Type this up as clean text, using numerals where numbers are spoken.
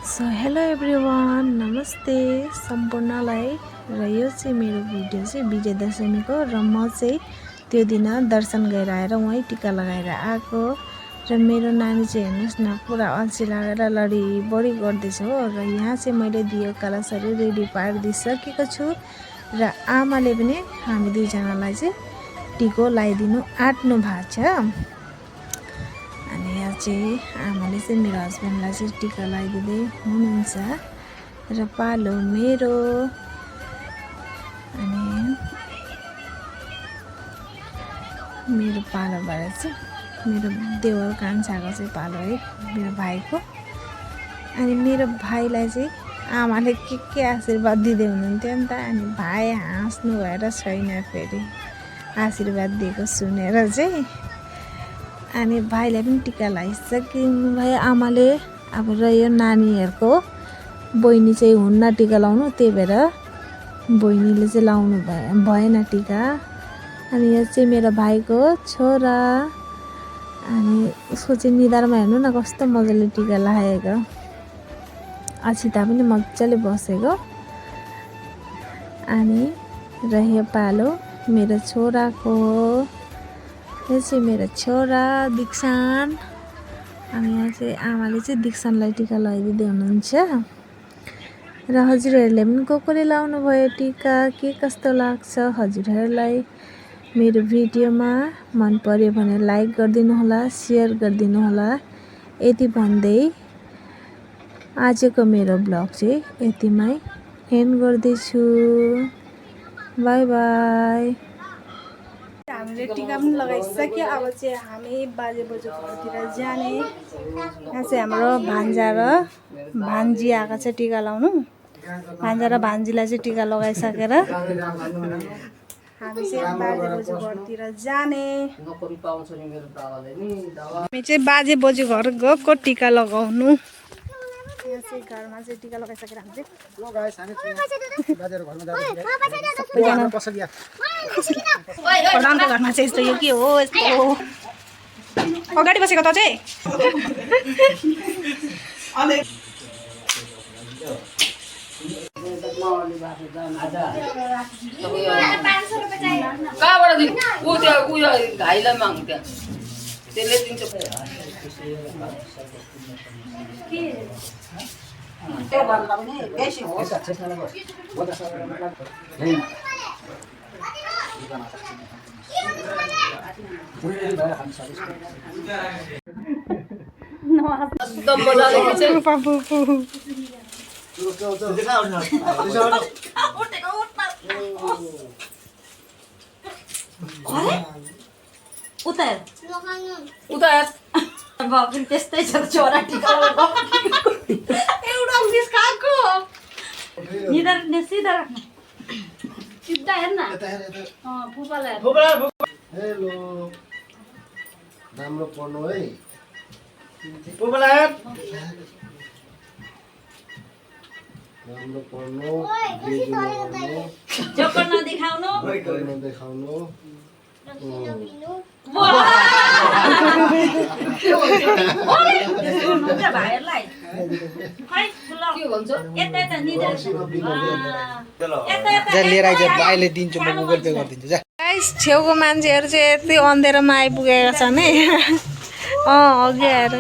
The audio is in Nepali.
सो हेलो एभ्रिवान, नमस्ते सम्पूर्णलाई। र यो चाहिँ मेरो भिडियो चाहिँ विजयदशमीको र म चाहिँ त्यो दिन दर्शन गरेर आएर वहीँ टिका लगाएर आएको। र मेरो नानी चाहिँ हेर्नुहोस् न, पुरा अल्छी लागेर लडीबडी गर्दैछ हो। र यहाँ चाहिँ मैले दियो कलशहरू रेडी पारिदिइसकेको छु र आमाले पनि हामी दुईजनालाई चाहिँ टिको लगाइदिनु आँट्नु भएको छ। अनि यहाँ चाहिँ आमाले चाहिँ मेरो हस्बेन्डलाई चाहिँ टिका लगाइदिँदै हुनुहुन्छ र पालो मेरो। अनि मेरो पालो भएर चाहिँ मेरो देवर कान्छाको चाहिँ पालो है, मेरो भाइको। अनि मेरो भाइलाई चाहिँ आमाले के आशीर्वाद दिँदै हुनुहुन्थ्यो नि त। अनि भाइ हाँस्नु भएर छैन फेरि आशीर्वाद दिएको सुनेर चाहिँ। अनि भाइलाई पनि टिका लगाइसकिनु भयो आमाले। अब र यो नानीहरूको बहिनी चाहिँ हुन्न टिका लाउनु, त्यही भएर बहिनीले चाहिँ लाउनु भएन टिका। अनि यो चाहिँ मेरो भाइको छोरा। अनि उसको चाहिँ निधारमा हेर्नु न कस्तो मजाले टिका लगाएको, अछिता पनि मजाले बसेको। अनि रह्यो पालो मेरो छोराको। यो चाहिँ मेरो छोरा दीक्षान। अनि यहाँ चाहिँ आमाले चाहिँ दीक्षानलाई टिका लगाइदिँदै हुनुहुन्छ। र हजुरहरूले पनि कसले लाउनु भयो टिका, के कस्तो लाग्छ हजुरहरूलाई। मेरो भिडियोमा मन पर्यो भने लाइक गरिदिनु होला, सेयर गरिदिनु होला। यति भन्दै आजको मेरो ब्लग चाहिँ यतिमै एन्ड गर्दैछु। By by. हामीले टिका पनि लगाइसक्यो। अब चाहिँ हामी बाजे बोजू घरतिर जाने। यहाँ चाहिँ हाम्रो भान्जा र भान्जी आएको छ टिका लाउनु। भान्जा र भान्जीलाई चाहिँ टिका लगाइसकेर हामी चाहिँ बाजे बोजू घरतिर जाने। हामी चाहिँ बाजे बोजू घर गएको टिका लगाउनु। यहाँ चाहिँ घरमा चाहिँ टिका लगाइसकेर हामी चाहिँ प्रधानको घरमा चाहिँ यस्तो यो के हो यस्तो अगाडि बसेको त चाहिँ त्यस्तै छ छोरा टिका एउटा मिस खाएको निधार सिधा राख्नु सिधा हेर्न फुपालाई हेलो राम्रो पढ्नु है फुपालाई राम्रो पढ्नु चक्कर नदेखाउनु देखाउनु भाइहरूलाई छेउको मान्छेहरू चाहिँ यति अँधेरोमा आइपुगेका छन् है। अघि आएर